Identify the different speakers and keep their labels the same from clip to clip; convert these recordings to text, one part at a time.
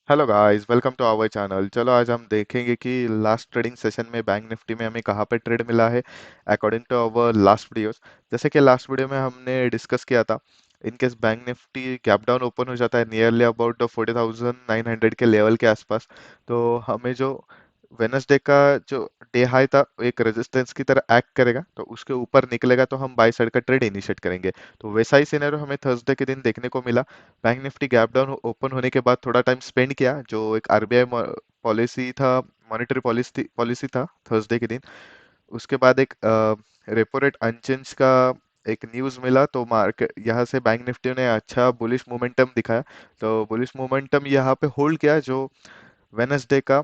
Speaker 1: Hello guys, welcome to our channel. चलो आज हम देखेंगे कि लास्ट ट्रेडिंग सेशन में बैंक निफ्टी में हमें कहाँ पे ट्रेड मिला है according to our last videos. जैसे कि लास्ट वीडियो में हमने डिस्कस किया था, in case bank Nifty gap down open हो जाता है नियरली अबाउट द 40,900 के लेवल के आसपास, तो हमें जो वेनसडे का जो डे हाई था वो एक रेजिस्टेंस की तरह एक्ट करेगा, तो उसके ऊपर निकलेगा तो हम बाई साइड का ट्रेड इनिशिएट करेंगे। तो वैसा ही सिनेरियो हमें थर्सडे के दिन देखने को मिला। Bank Nifty gap down open होने के बाद थोड़ा टाइम स्पेंड किया, जो एक आरबीआई पॉलिसी था, मॉनेटरी पॉलिसी पॉलिसी था थर्सडे के दिन। उसके बाद एक रेपो रेट अनचेंज का एक न्यूज़ मिला, तो मार्केट यहाँ से बैंक निफ्टी ने अच्छा बुलिश मोमेंटम दिखाया। तो बुलिश मोमेंटम यहाँ पे होल्ड किया, जो वेनसडे का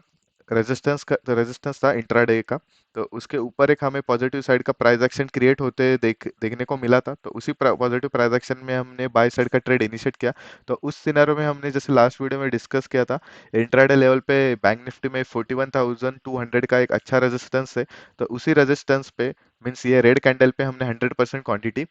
Speaker 1: रेजिस्टेंस था इंट्राडे का। तो उसके ऊपर एक हमें पॉजिटिव साइड का प्राइस एक्शन क्रिएट होते देखने को मिला था, तो उसी पॉजिटिव प्राइस एक्शन में हमने बाय साइड का ट्रेड इनिशिएट किया। तो उस सिनेरियो में हमने जैसे लास्ट वीडियो में डिस्कस किया था, इंट्राडे लेवल पे बैंक निफ्टी में 41,200 का एक अच्छा रेजिस्टेंस है। तो उसी रेजिस्टेंस पे मीन्स ये रेड कैंडल पे हमने 100% क्वांटिटी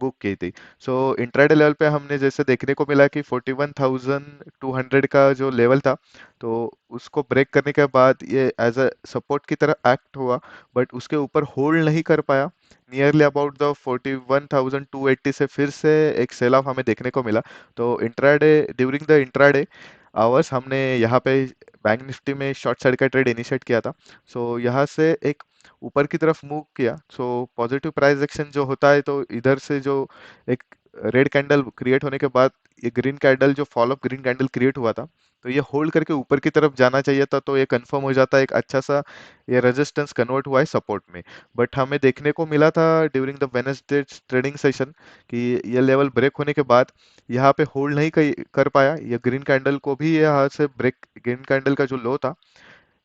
Speaker 1: बुक की थी। सो इंट्राडे लेवल पे हमने जैसे देखने को मिला कि 41,200 का जो लेवल था, तो उसको ब्रेक करने के बाद ये एज अ सपोर्ट की तरह एक्ट हुआ, बट उसके ऊपर होल्ड नहीं कर पाया। नियरली अबाउट द 41,280 से फिर से एक सेल ऑफ हमें देखने को मिला। तो intraday during the intraday hours हमने यहाँ पे बैंक निफ्टी में शॉर्ट साइड का ट्रेड इनिशिएट किया था। सो यहाँ से एक ऊपर की तरफ मूव किया। सो पॉजिटिव प्राइस एक्शन जो होता है, तो इधर से जो एक रेड कैंडल क्रिएट होने के बाद ये ग्रीन कैंडल, जो fall of green candle create हुआ था, तो ये होल्ड करके ऊपर की तरफ जाना चाहिए था। तो ये कंफर्म हो जाता है एक अच्छा सा, ये रेजिस्टेंस कन्वर्ट हुआ है सपोर्ट में। बट हमें देखने को मिला था during the Wednesday trading session कि ये लेवल ब्रेक होने के बाद यहाँ पे होल्ड नहीं कर पाया। ये ग्रीन कैंडल को भी यहाँ से ब्रेक, ग्रीन कैंडल का जो लो था,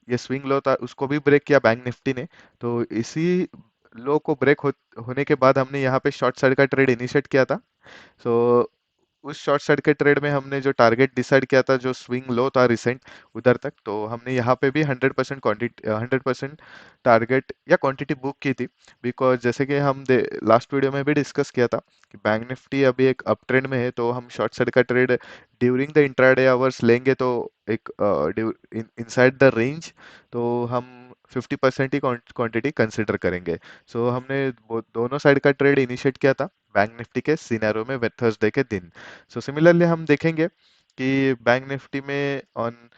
Speaker 1: ये स्विंग लो था, उसको भी ब्रेक किया बैंक निफ्टी ने। तो इसी लो को होने के बाद हमने यहाँ पे शॉर्ट साइड का ट्रेड इनिशिएट किया था। सो उस शॉर्ट साइड के ट्रेड में हमने जो टारगेट डिसाइड किया था, जो स्विंग लो था रिसेंट उधर तक, तो हमने यहाँ पे भी 100% क्वांटिटी, 100% टारगेट या क्वांटिटी बुक की थी। बिकॉज जैसे कि हम लास्ट वीडियो में भी डिस्कस किया था कि बैंक निफ्टी अभी एक अप ट्रेंड में है, तो हम शॉर्ट साइड का trade during the intraday hours लेंगे, तो एक इनसाइड द रेंज, तो हम 50% ही क्वांटिटी कंसिडर करेंगे। सो हमने दोनों साइड का ट्रेड इनिशिएट किया था बैंक निफ्टी के सिनेरियो में थर्सडे के दिन। सो सिमिलरली हम देखेंगे कि बैंक निफ्टी में ऑन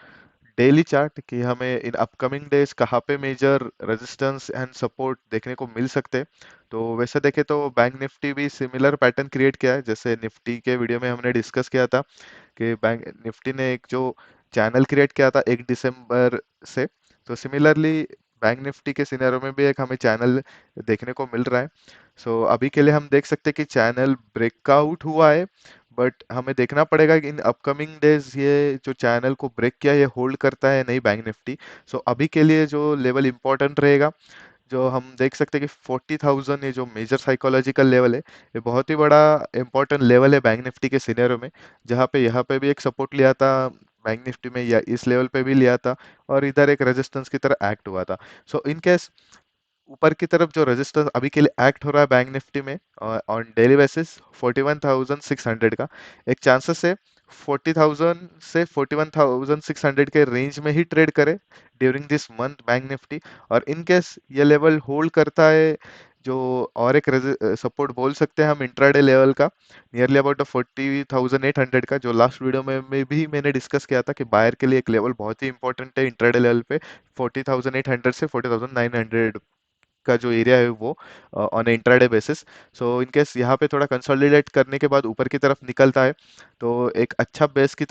Speaker 1: डेली चार्ट कि हमें इन अपकमिंग डेज कहाँ पे मेजर रेजिस्टेंस एंड सपोर्ट देखने को मिल सकते हैं। तो वैसे देखें तो बैंक निफ्टी भी सिमिलर पैटर्न क्रिएट किया है, जैसे निफ्टी के वीडियो में हमने डिस्कस किया था कि बैंक निफ्टी ने एक जो चैनल क्रिएट किया था 1 दिसंबर से। तो सिमिलरली बैंक निफ्टी के सिनेरियो में भी एक हमें चैनल देखने को मिल रहा है। सो अभी के लिए हम देख सकते हैं कि चैनल ब्रेकआउट हुआ है, बट हमें देखना पड़ेगा कि इन अपकमिंग डेज ये जो चैनल को ब्रेक किया, ये होल्ड करता है नहीं बैंक निफ्टी। सो अभी के लिए जो लेवल इंपॉर्टेंट रहेगा, जो हम देख सकते हैं कि 40,000, ये जो मेजर साइकोलॉजिकल लेवल है, ये बहुत ही बड़ा इंपॉर्टेंट लेवल है बैंक निफ्टी के सिनेरियो में। जहाँ पे यहाँ पे भी एक सपोर्ट लिया था बैंक निफ्टी में, या इस लेवल पे भी लिया था, और इधर एक रेजिस्टेंस की तरह एक्ट हुआ था। सो इन केस ऊपर की तरफ जो रेजिस्टेंस अभी के लिए एक्ट हो रहा है बैंक निफ्टी में ऑन डेली बेसिस 41,600 का, एक चांसेस है 40,000 से 41,600 के रेंज में ही ट्रेड करे during this month bank Nifty. और इन केस ये लेवल होल्ड करता है, जो और एक सपोर्ट बोल सकते हैं हम इंट्राडे लेवल का, नियरली अबाउट 40,800 का, जो लास्ट वीडियो में भी मैंने डिस्कस किया था कि बायर के लिए एक लेवल बहुत ही इंपॉर्टेंट है इंट्राडे लेवल पे, 40,800 से 40,900 का जो एरिया है वो on intraday basis. So in case यहाँ पे थोड़ा कंसोलिडेट करने के बाद ऊपर की तरफ निकलता है, तो एक अच्छा बेस की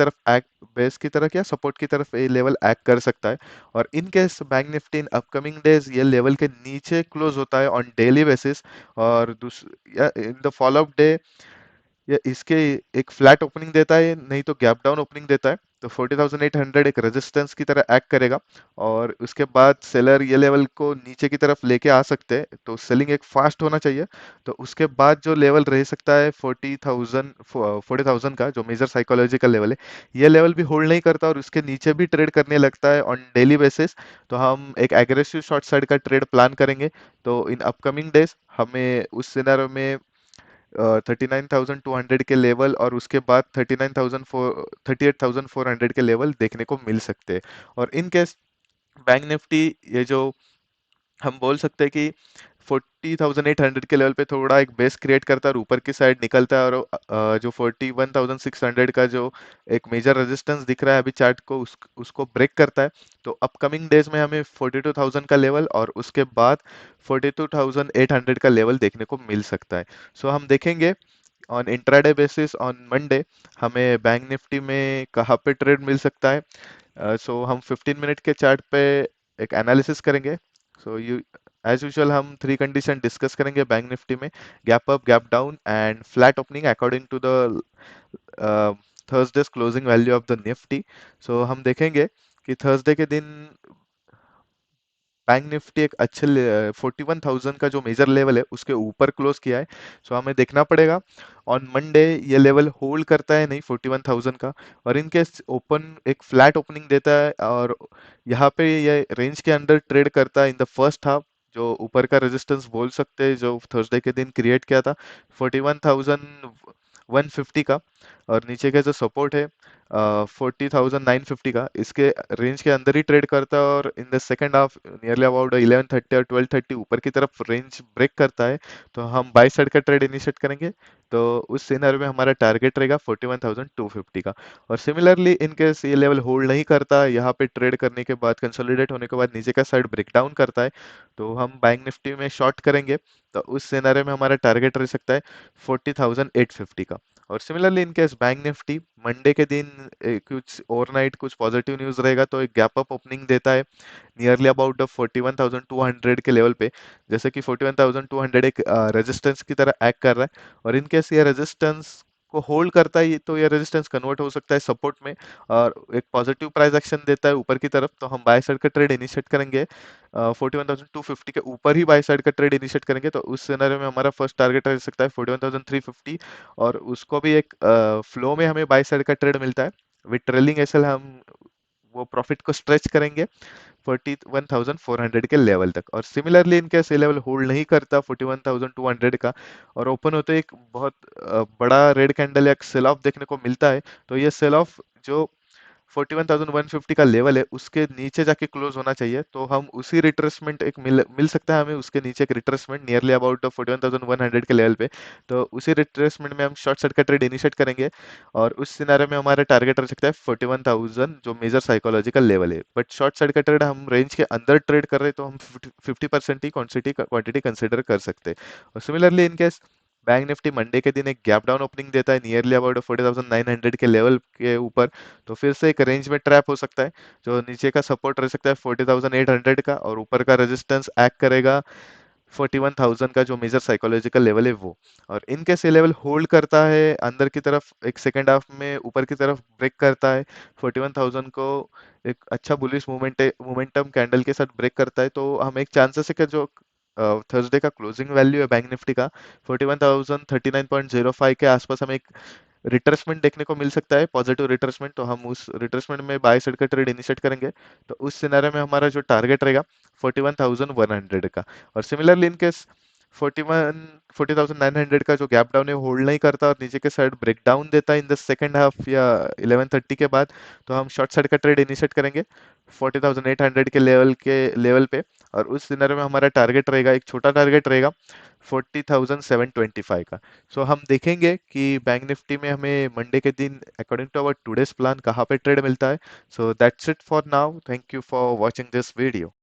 Speaker 1: तरफ या सपोर्ट की तरफ ये लेवल एक्ट कर सकता है। और इन case bank Nifty in upcoming days ये लेवल के नीचे क्लोज होता है ऑन डेली बेसिस, और या in the follow up day या इसके एक फ्लैट ओपनिंग देता है, नहीं तो गैप डाउन ओपनिंग देता है, तो 40,800 एक रेजिस्टेंस की तरह एक्ट करेगा। और उसके बाद सेलर ये लेवल को नीचे की तरफ लेके आ सकते हैं, तो सेलिंग एक फास्ट होना चाहिए। तो उसके बाद जो लेवल रह सकता है 40,000 का, जो मेजर साइकोलॉजिकल लेवल है, ये लेवल भी होल्ड नहीं करता और उसके नीचे भी ट्रेड करने लगता है ऑन डेली बेसिस, तो हम एक एग्रेसिव शॉर्ट साइड का ट्रेड प्लान करेंगे। तो इन अपकमिंग डेज हमें उस सिनेरियो में 39,200 के लेवल और उसके बाद 38,400 के लेवल देखने को मिल सकते हैं। और इन केस बैंक निफ्टी ये जो हम बोल सकते हैं कि 40,800 के लेवल पे थोड़ा एक बेस क्रिएट करता है और ऊपर की साइड निकलता है, और जो 41,600 का जो एक मेजर रेजिस्टेंस दिख रहा है अभी चार्ट को, उसको ब्रेक करता है, तो अपकमिंग डेज में हमें 42,000 का लेवल और उसके बाद 42,800 का लेवल देखने को मिल सकता है। सो हम देखेंगे on intraday basis on Monday हमें बैंक निफ्टी में कहाँ पे ट्रेड मिल सकता है। सो हम 15 मिनट के चार्ट पे एक एनालिसिस करेंगे। सो यू एज यूजुअल हम थ्री कंडीशन डिस्कस करेंगे बैंक निफ्टी में: gap up, gap down and flat opening according to the Thursday's closing value of the Nifty. So हम देखेंगे कि थर्सडे के दिन बैंक निफ्टी एक अच्छे 41,000 का जो मेजर लेवल है उसके ऊपर क्लोज किया है। सो हमें देखना पड़ेगा ऑन मंडे ये लेवल होल्ड करता है नहीं 41,000 का, और इनके ओपन एक फ्लैट ओपनिंग देता है और यहाँ पे ये रेंज के अंडर ट्रेड करता है इन द फर्स्ट हाफ, जो ऊपर का रेजिस्टेंस बोल सकते हैं जो थर्सडे के दिन क्रिएट किया था 41,150 का, और नीचे का जो सपोर्ट है 40,950 का, इसके रेंज के अंदर ही ट्रेड करता है, और in the second half nearly about 11:30 और 12:30 ऊपर की तरफ रेंज ब्रेक करता है, तो हम बाई साइड का ट्रेड इनिशिएट करेंगे। तो उस सिनेरियो में हमारा टारगेट रहेगा 41,250 का। और सिमिलरली इन केस ये लेवल होल्ड नहीं करता, यहाँ पे ट्रेड करने के बाद कंसोलिडेट होने के बाद नीचे का साइड ब्रेक डाउन करता है, तो हम बैंक निफ्टी में शॉर्ट करेंगे। तो उस सिनेरियो में हमारा टारगेट रह सकता है 40,850 का। और similarly in case bank Nifty Monday के दिन कुछ ओवरनाइट कुछ पॉजिटिव न्यूज रहेगा तो एक गैप अप ओपनिंग देता है नियरली अबाउट द 41,200 के लेवल पे, जैसे कि 41,200 एक रेजिस्टेंस की तरह एक्ट कर रहा है, और इनकेस ये रेजिस्टेंस को होल्ड करता है तो ये रेजिस्टेंस कन्वर्ट हो सकता है सपोर्ट में और एक पॉजिटिव प्राइस एक्शन देता है ऊपर की तरफ, तो हम बाय साइड का ट्रेड इनिशिएट करेंगे 41,250 के ऊपर ही बाय साइड का ट्रेड इनिशिएट करेंगे। तो उस सिनेरियो में हमारा फर्स्ट टारगेट रह सकता है 41,350, और उसको भी एक फ्लो में हमें बाय साइड का ट्रेड मिलता है विद ट्रेलिंग एसएल। हम वो प्रॉफिट को स्ट्रेच करेंगे 41,400 के लेवल तक। और सिमिलरली इनकेस ये लेवल होल्ड नहीं करता 41,200 का और ओपन होते एक बहुत बड़ा रेड कैंडल या सेल ऑफ देखने को मिलता है, तो ये सेल ऑफ जो 41,150 का लेवल है उसके नीचे जाके क्लोज होना चाहिए, तो हम उसी रिट्रेसमेंट एक मिल मिल सकता है हमें उसके नीचे एक रिट्रेसमेंट नियरली अबाउट 41,100 के लेवल पे, तो उसी रिट्रेसमेंट में हम शॉर्ट सर्किट का ट्रेड इनिशिएट करेंगे, और उस सिनारे में हमारा टारगेट रह सकता है 41,000 जो मेजर साइकोलॉजिकल लेवल है। बट शॉर्ट सर्किट का ट्रेड हम रेंज के अंदर ट्रेड कर रहे हैं तो हम 50% ही क्वांटिटी कंसिडर कर सकते हैं। और सिमिलरली इनके बैंक निफ्टी मंडे के दिन एक गैप डाउन ओपनिंग देता है नियरली अबाउट 40,900 के लेवल के ऊपर, तो फिर से एक रेंज में ट्रैप हो सकता है, जो नीचे का सपोर्ट रह सकता है 40,800 का और ऊपर का रेजिस्टेंस एक्ट करेगा 41,000 का जो मेजर साइकोलॉजिकल लेवल है वो। और इनकेस ये लेवल होल्ड करता है अंदर की तरफ एक सेकेंड हाफ में ऊपर की तरफ ब्रेक करता है 41,000 को, एक अच्छा बुलिश मोमेंटम कैंडल के साथ ब्रेक करता है, तो हमें एक चांसेस है कि जो थर्सडे का क्लोजिंग वैल्यू है बैंक निफ्टी का 41,039.05 के आसपास हमें एक रिट्रेसमेंट देखने को मिल सकता है, पॉजिटिव रिट्रेसमेंट, तो हम उस रिट्रेसमेंट में बाय साइड का ट्रेड इनिशिएट करेंगे। तो उस सिनेरियो में हमारा जो टारगेट रहेगा 41,100 का। और सिमिलरली इन केस 40,900 का जो गैप डाउन है होल्ड नहीं करता और नीचे के साइड ब्रेक डाउन देता है इन द सेकंड हाफ या 11:30 के बाद, तो हम शॉर्ट साइड का ट्रेड इनिशिएट करेंगे 40,800 के लेवल पे, और उस सिनेरियो में हमारा टारगेट रहेगा, एक छोटा टारगेट रहेगा 40,725 का। सो हम देखेंगे कि बैंक निफ्टी में हमें मंडे के दिन according to our today's plan कहाँ पे ट्रेड मिलता है। So that's it for now, thank you for watching this video.